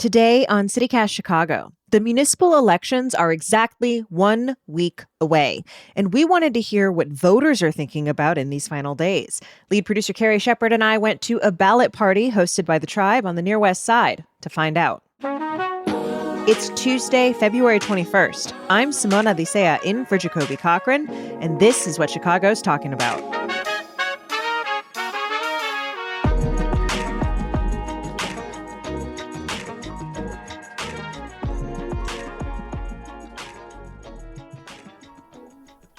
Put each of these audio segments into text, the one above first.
Today on CityCast Chicago, the municipal elections are exactly 1 week away, and we wanted to hear what voters are thinking about in these final days. Lead producer Carrie Shepherd and I went to a ballot party hosted by the Triibe on the Near West Side to find out. It's Tuesday, February 21st. I'm Simone Alicea in for Jacoby Cochran, and this is what Chicago's talking about.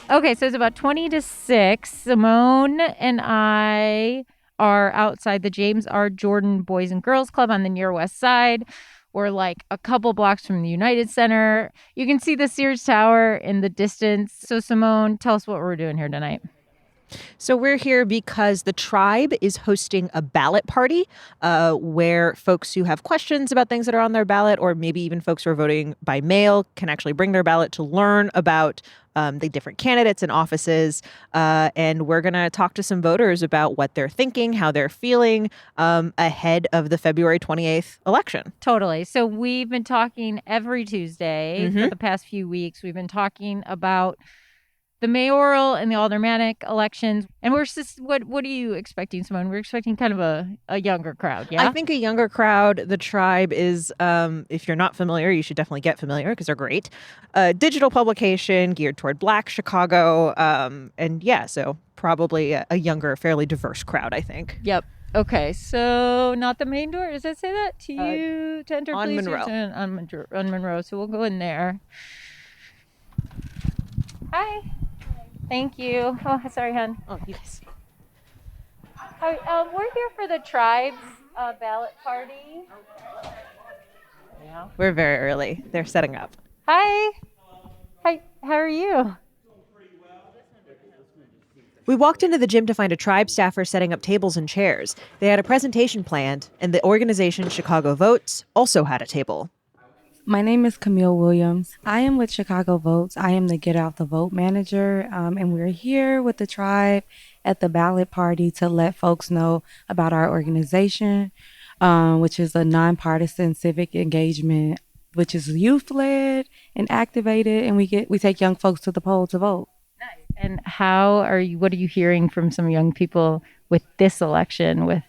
Okay, so it's about 20 to 6. Simone and I are outside the James R. Jordan Boys and Girls Club on the Near West Side. We're like a couple blocks from the United Center. You can see the Sears Tower in the distance. So Simone, tell us what we're doing here tonight. So we're here because the Tribe is hosting a ballot party where folks who have questions about things that are on their ballot, or maybe even folks who are voting by mail, can actually bring their ballot to learn about the different candidates and offices. And we're going to talk to some voters about what they're thinking, how they're feeling ahead of the February 28th election. Totally. So we've been talking every Tuesday for the past few weeks. We've been talking about the mayoral and the aldermanic elections. And we're just, what are you expecting, Simone? We're expecting kind of a younger crowd, yeah? I think a younger crowd. The Tribe is, if you're not familiar, you should definitely get familiar because they're great. Digital publication geared toward Black Chicago. And yeah, so probably a younger, fairly diverse crowd, I think. Yep. Okay, so not the main door. Does that say that to you? To enter, on please? Monroe. On Monroe. So we'll go in there. Hi. Thank you. Oh, sorry, hon. Oh, yes. We're here for the Tribe's ballot party. Yeah. We're very early. They're setting up. Hi. Hi. How are you? We walked into the gym to find a Tribe staffer setting up tables and chairs. They had a presentation planned, and the organization Chicago Votes also had a table. My name is Camille Williams. I am with Chicago Votes. I am the Get Out the Vote manager, and we're here with the Tribe at the ballot party to let folks know about our organization, which is a nonpartisan civic engagement, which is youth-led and activated, and we take young folks to the poll to vote. Nice. And what are you hearing from some young people with this election, with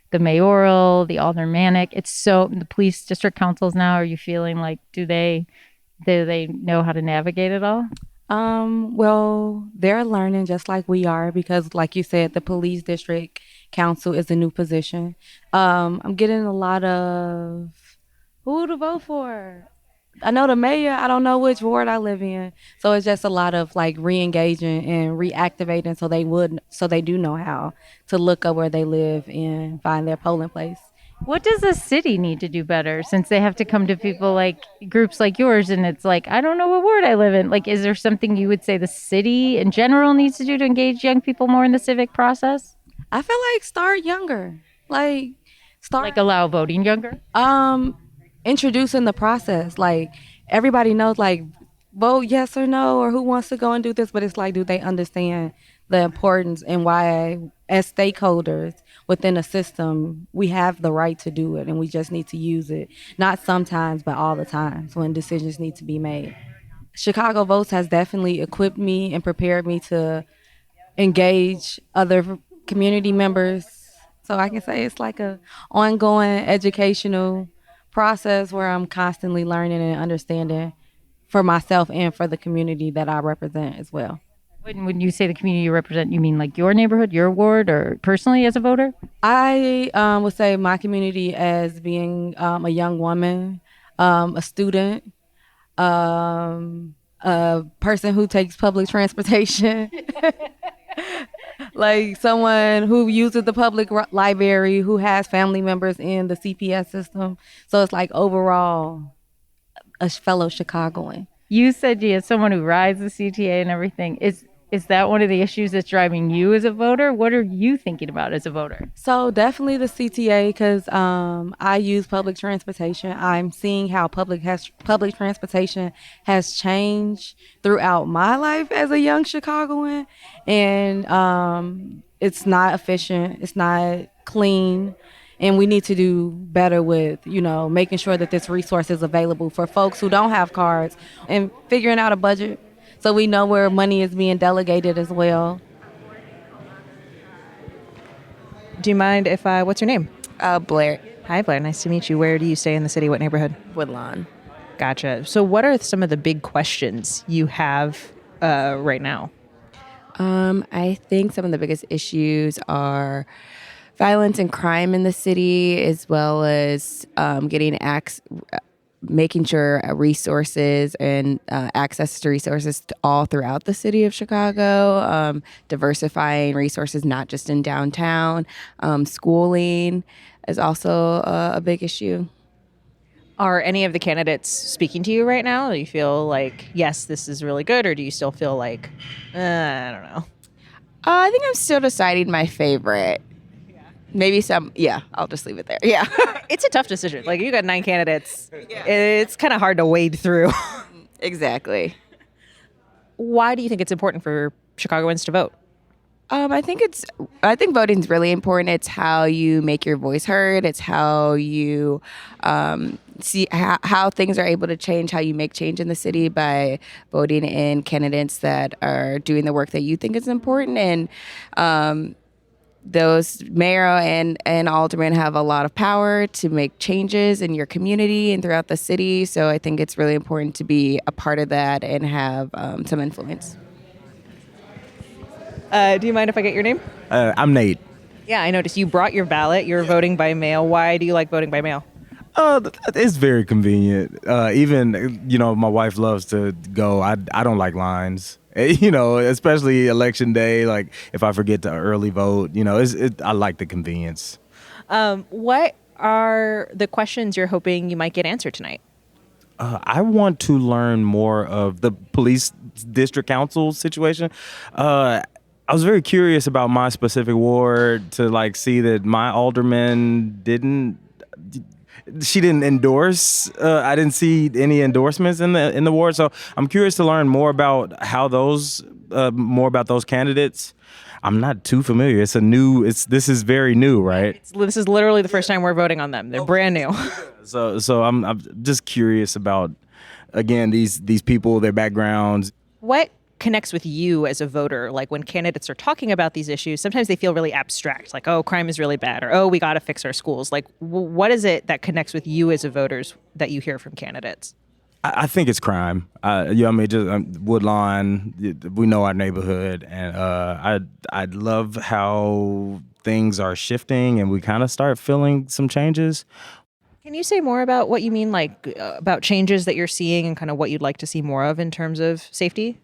the mayoral, the aldermanic? It's the police district councils now. Are you feeling like, do they know how to navigate it all? Well, they're learning just like we are because, like you said, the police district council is a new position. I'm getting a lot of who to vote for. I know the mayor. I don't know which ward I live in. So it's just a lot of like re-engaging and reactivating so they do know how to look up where they live and find their polling place. What does the city need to do better since they have to come to people like groups like yours and it's like, I don't know what ward I live in. Like, is there something you would say the city in general needs to do to engage young people more in the civic process? I feel like start younger. Like allow voting younger? Introducing the process. Like everybody knows like vote yes or no or who wants to go and do this, but it's like, do they understand the importance and why as stakeholders within a system we have the right to do it and we just need to use it, not sometimes but all the times when decisions need to be made. Chicago Votes has definitely equipped me and prepared me to engage other community members, so I can say it's like a ongoing educational process where I'm constantly learning and understanding for myself and for the community that I represent as well. When you say the community you represent, you mean like your neighborhood, your ward, or personally as a voter? I would say my community as being a young woman, a student, a person who takes public transportation, like someone who uses the public library, who has family members in the CPS system. So it's like overall a fellow Chicagoan. You said you had someone who rides the CTA and everything. Is that one of the issues that's driving you as a voter? What are you thinking about as a voter? So definitely the CTA, because I use public transportation. I'm seeing how public transportation has changed throughout my life as a young Chicagoan, and it's not efficient. It's not clean. And we need to do better with, making sure that this resource is available for folks who don't have cards and figuring out a budget so we know where money is being delegated as well. Do you mind if what's your name? Blair. Hi, Blair. Nice to meet you. Where do you stay in the city? What neighborhood? Woodlawn. Gotcha. So what are some of the big questions you have right now? I think some of the biggest issues are violence and crime in the city, as well as making sure resources and access to resources all throughout the city of Chicago, diversifying resources not just in downtown. Schooling is also a big issue. Are any of the candidates speaking to you right now? Do you feel like, yes, this is really good, or do you still feel like, I don't know? I think I'm still deciding my favorite. Maybe I'll just leave it there. Yeah. It's a tough decision. Like, you got 9 candidates. Yeah. It's kind of hard to wade through. Exactly. Why do you think it's important for Chicagoans to vote? I think voting is really important. It's how you make your voice heard. It's how you see how things are able to change, how you make change in the city by voting in candidates that are doing the work that you think is important. And those mayor and aldermen have a lot of power to make changes in your community and throughout the city. So I think it's really important to be a part of that and have some influence. Do you mind if I get your name? I'm Nate. Yeah, I noticed you brought your ballot. You're voting by mail. Why do you like voting by mail? It's very convenient. Even, my wife loves to go. I don't like lines, especially election day. Like, if I forget to early vote, I like the convenience. What are the questions you're hoping you might get answered tonight? I want to learn more of the police district council situation. I was very curious about my specific ward to see that my alderman didn't endorse. I didn't see any endorsements in the ward, so I'm curious to learn more about those candidates. I'm not too familiar. This is very new, right? This is literally the first time we're voting on them. They're brand new. So I'm just curious about, again, these people, their backgrounds. What connects with you as a voter? Like, when candidates are talking about these issues, sometimes they feel really abstract, like, oh, crime is really bad, or oh, we got to fix our schools. Like, what is it that connects with you as a voters that you hear from candidates? I think it's crime. Woodlawn, we know our neighborhood, and I love how things are shifting and we kind of start feeling some changes. Can you say more about what you mean, about changes that you're seeing and kind of what you'd like to see more of in terms of safety?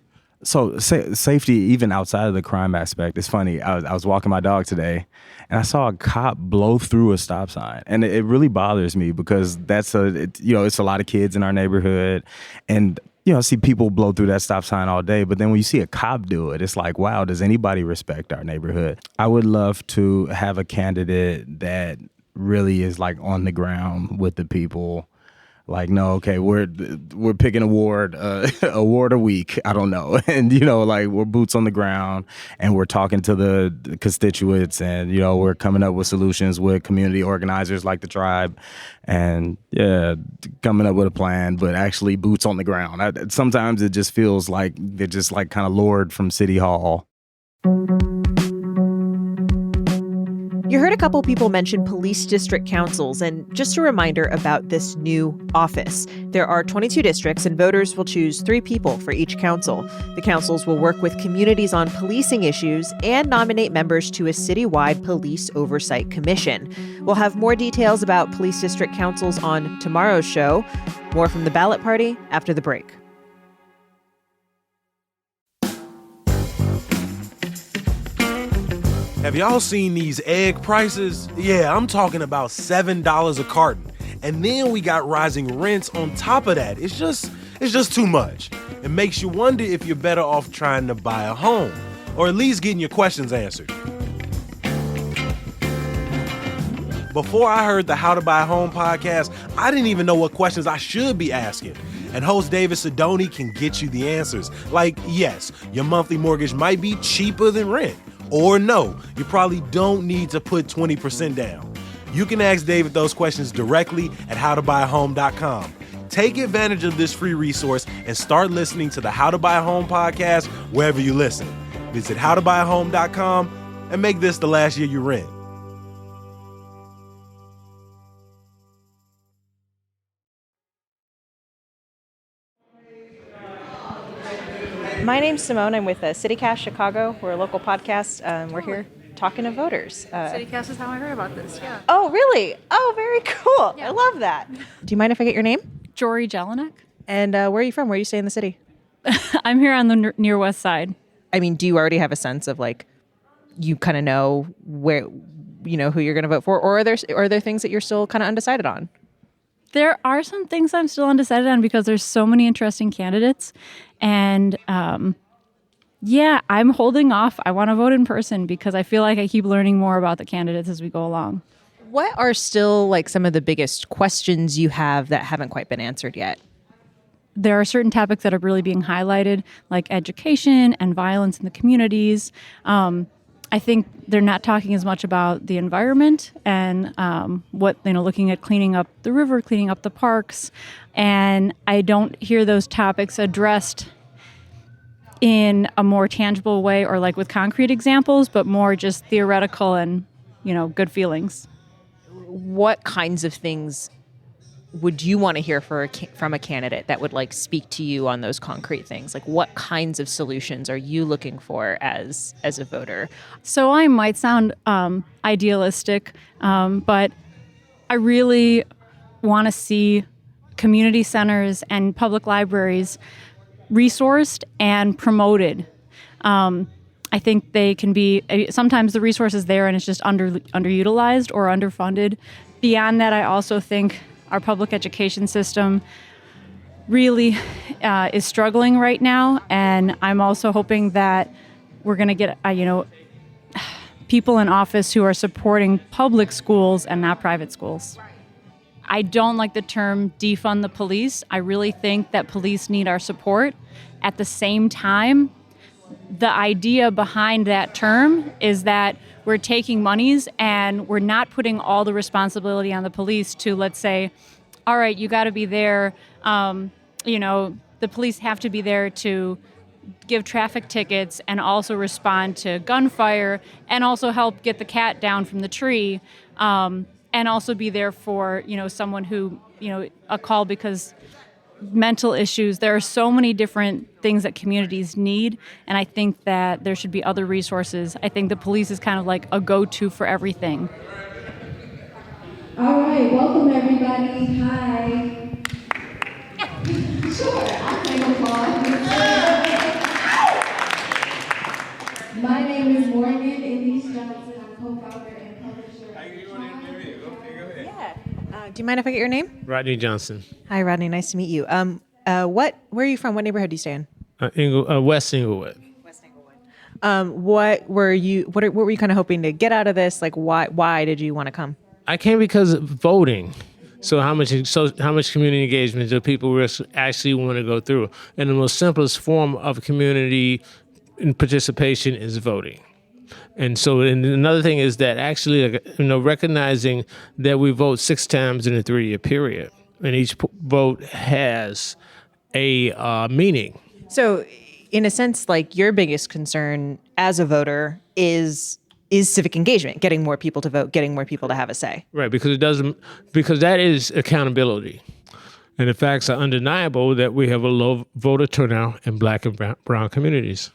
So safety, even outside of the crime aspect, it's funny. I was walking my dog today, and I saw a cop blow through a stop sign, and it really bothers me because it's a lot of kids in our neighborhood, and I see people blow through that stop sign all day. But then when you see a cop do it, it's like, wow, does anybody respect our neighborhood? I would love to have a candidate that really is on the ground with the people. Like, no, okay, we're picking a ward a week. I don't know. And, we're boots on the ground and we're talking to the constituents and, we're coming up with solutions with community organizers like the Triibe and, coming up with a plan, but actually boots on the ground. Sometimes it just feels like they're just kind of lured from City Hall. You heard a couple people mention police district councils, and just a reminder about this new office. There are 22 districts, and voters will choose 3 people for each council. The councils will work with communities on policing issues and nominate members to a citywide police oversight commission. We'll have more details about police district councils on tomorrow's show. More from the ballot party after the break. Have y'all seen these egg prices? Yeah, I'm talking about $7 a carton. And then we got rising rents on top of that. It's just too much. It makes you wonder if you're better off trying to buy a home, or at least getting your questions answered. Before I heard the How to Buy a Home podcast, I didn't even know what questions I should be asking. And host David Sidoni can get you the answers. Like, yes, your monthly mortgage might be cheaper than rent. Or no, you probably don't need to put 20% down. You can ask David those questions directly at howtobuyahome.com. Take advantage of this free resource and start listening to the How to Buy a Home podcast wherever you listen. Visit howtobuyahome.com and make this the last year you rent. My name's Simone. I'm with CityCast Chicago. We're a local podcast. We're here talking to voters. CityCast is how I heard about this, yeah. Oh, really? Oh, very cool. I love that. Do you mind if I get your name? Jory Jelinek. And where are you from? Where do you stay in the city? I'm here on the near west side. I mean, do you already have a sense of like, you kind of know where, you know, who you're going to vote for? Or are there things that you're still kind of undecided on? There are some things I'm still undecided on because there's so many interesting candidates. And I'm holding off. I want to vote in person because I feel like I keep learning more about the candidates as we go along. What are still like some of the biggest questions you have that haven't quite been answered yet? There are certain topics that are really being highlighted, like education and violence in the communities. I think they're not talking as much about the environment and looking at cleaning up the river, cleaning up the parks. And I don't hear those topics addressed in a more tangible way or like with concrete examples, but more just theoretical and, good feelings. What kinds of things would you want to hear from a candidate that would like speak to you on those concrete things? Like what kinds of solutions are you looking for as a voter? So I might sound idealistic, but I really want to see community centers and public libraries resourced and promoted. I think they can be, sometimes the resource is there and it's just underutilized or underfunded. Beyond that, I also think our public education system really is struggling right now. And I'm also hoping that we're going to get, people in office who are supporting public schools and not private schools. I don't like the term defund the police. I really think that police need our support. At the same time, the idea behind that term is that we're taking monies and we're not putting all the responsibility on the police to, let's say, all right, you got to be there. The police have to be there to give traffic tickets and also respond to gunfire and also help get the cat down from the tree. And also be there for, someone who, a call because mental issues. There are so many different things that communities need. And I think that there should be other resources. I think the police is kind of like a go-to for everything. All right, welcome everybody. Hi. Sure, I'll take applause. My name is Morgan Elise Johnson. I'm co-founder and publisher. Do you mind if I get your name? Rodney Johnson. Hi, Rodney. Nice to meet you. Where are you from? What neighborhood do you stay in? West Inglewood. West Inglewood. What were you kind of hoping to get out of this? Like, why did you want to come? I came because of voting. So how much community engagement do people actually want to go through? And the most simplest form of community participation is voting. And so, and another thing is that actually, recognizing that we vote 6 times in a 3-year period, and each vote has a meaning. So, in a sense, like your biggest concern as a voter is civic engagement, getting more people to vote, getting more people to have a say. Right, because that is accountability. And the facts are undeniable that we have a low voter turnout in Black and brown communities.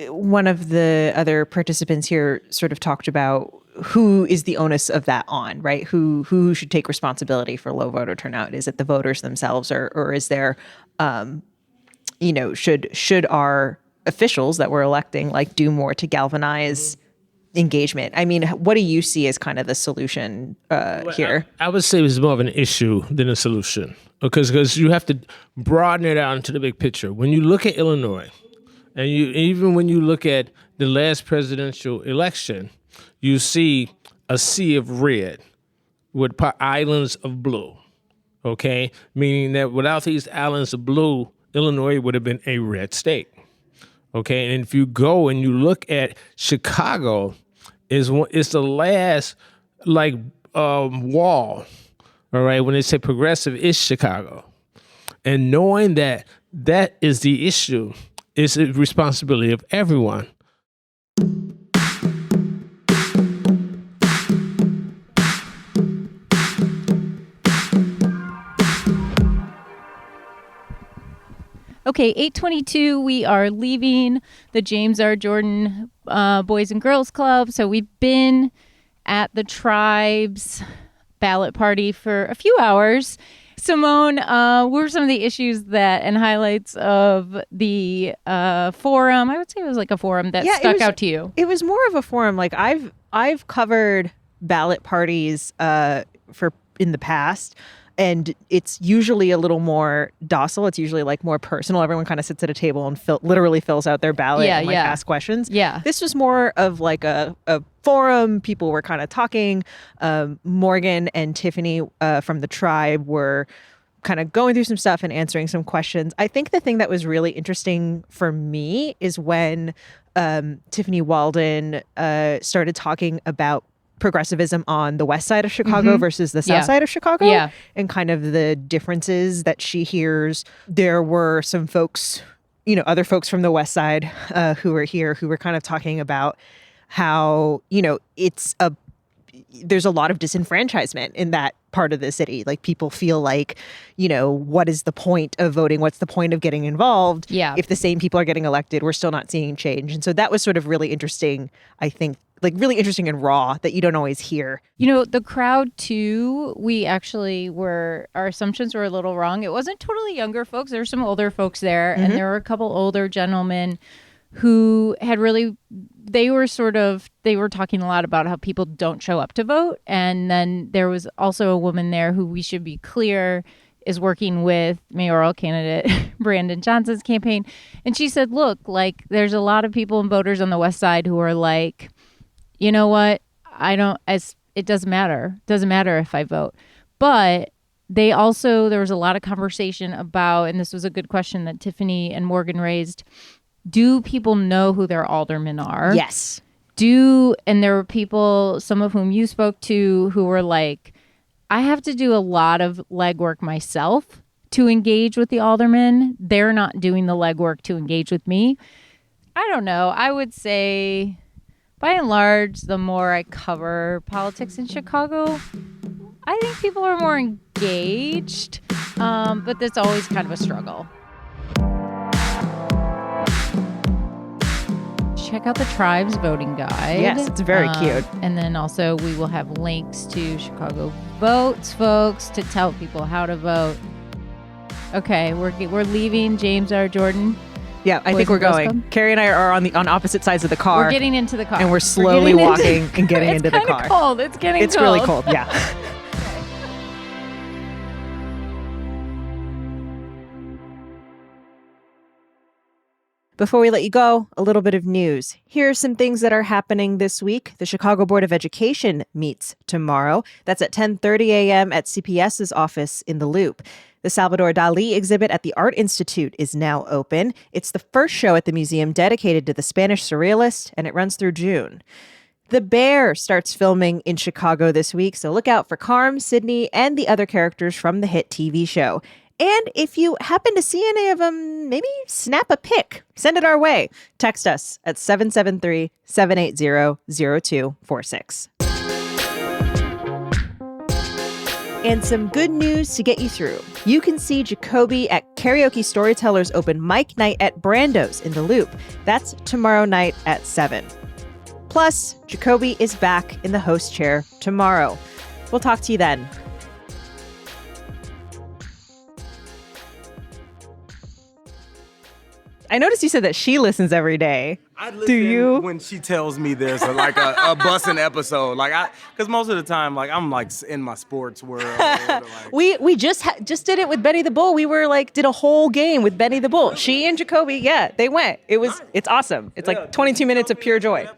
One of the other participants here sort of talked about who is the onus of that on, right? Who should take responsibility for low voter turnout? Is it the voters themselves, or is there, should our officials that we're electing like do more to galvanize engagement? I mean, what do you see as kind of the solution here? I would say it's more of an issue than a solution because you have to broaden it out into the big picture. When you look at Illinois, and even when you look at the last presidential election, you see a sea of red with islands of blue, okay? Meaning that without these islands of blue, Illinois would have been a red state, okay? And if you go and you look at Chicago, it's the last wall, all right, when they say progressive is Chicago. And knowing that that is the issue is a responsibility of everyone. Okay, 8:22. We are leaving the James R. Jordan Boys and Girls Club. So we've been at the Tribe's ballot party for a few hours. Simone, what were some of the issues that and highlights of the forum? I would say it was like a forum that stuck out to you. It was more of a forum. Like I've covered ballot parties for in the past. And it's usually a little more docile. It's usually like more personal. Everyone kind of sits at a table and literally fills out their ballot and asks questions. Yeah. This was more of like a forum. People were kind of talking. Morgan and Tiffany from the Tribe were kind of going through some stuff and answering some questions. I think the thing that was really interesting for me is when Tiffany Walden started talking about progressivism on the west side of Chicago versus the south side of Chicago and kind of the differences that she hears. There were some folks, other folks from the west side who were here who were kind of talking about how, there's a lot of disenfranchisement in that part of the city. Like people feel like, what is the point of voting? What's the point of getting involved? Yeah. If the same people are getting elected, we're still not seeing change. And so that was sort of really interesting, I think, like really interesting and raw that you don't always hear. The crowd too, our assumptions were a little wrong. It wasn't totally younger folks. There were some older folks there and there were a couple older gentlemen who had they were talking a lot about how people don't show up to vote. And then there was also a woman there who, we should be clear, is working with mayoral candidate Brandon Johnson's campaign. And she said, look, like there's a lot of people and voters on the west side who are like, you know what? It doesn't matter. It doesn't matter if I vote. But there was a lot of conversation about, and this was a good question that Tiffany and Morgan raised, do people know who their aldermen are? Yes. And there were people, some of whom you spoke to, who were like, I have to do a lot of legwork myself to engage with the aldermen. They're not doing the legwork to engage with me. I don't know. I would say, by and large, the more I cover politics in Chicago, I think people are more engaged, but that's always kind of a struggle. Check out the Tribe's voting guide. Yes, it's very cute. And then also we will have links to Chicago Votes, folks, to tell people how to vote. Okay, we're leaving James R. Jordan. Yeah, I think we're going. Carrie and I are on opposite sides of the car. We're getting into the car. And we're slowly walking and getting into the car. It's cold. It's getting cold. It's really cold, yeah. Before we let you go, a little bit of news. Here are some things that are happening this week. The Chicago Board of Education meets tomorrow. That's at 10:30 a.m. at CPS's office in the Loop. The Salvador Dali exhibit at the Art Institute is now open. It's the first show at the museum dedicated to the Spanish surrealist, and it runs through June. The Bear starts filming in Chicago this week, so look out for Carm, Sydney, and the other characters from the hit TV show. And if you happen to see any of them, maybe snap a pic. Send it our way. Text us at 773-780-0246. And some good news to get you through. You can see Jacoby at Karaoke Storytellers Open Mic Night at Brando's in the Loop. That's tomorrow night at 7. Plus, Jacoby is back in the host chair tomorrow. We'll talk to you then. I noticed you said that she listens every day. I listen Do you? when she tells me there's a busing episode. Because most of the time, I'm in my sports world. We just did it with Benny the Bull. We were did a whole game with Benny the Bull. She and Jacoby, they went. It's awesome. It's 22 minutes of pure joy.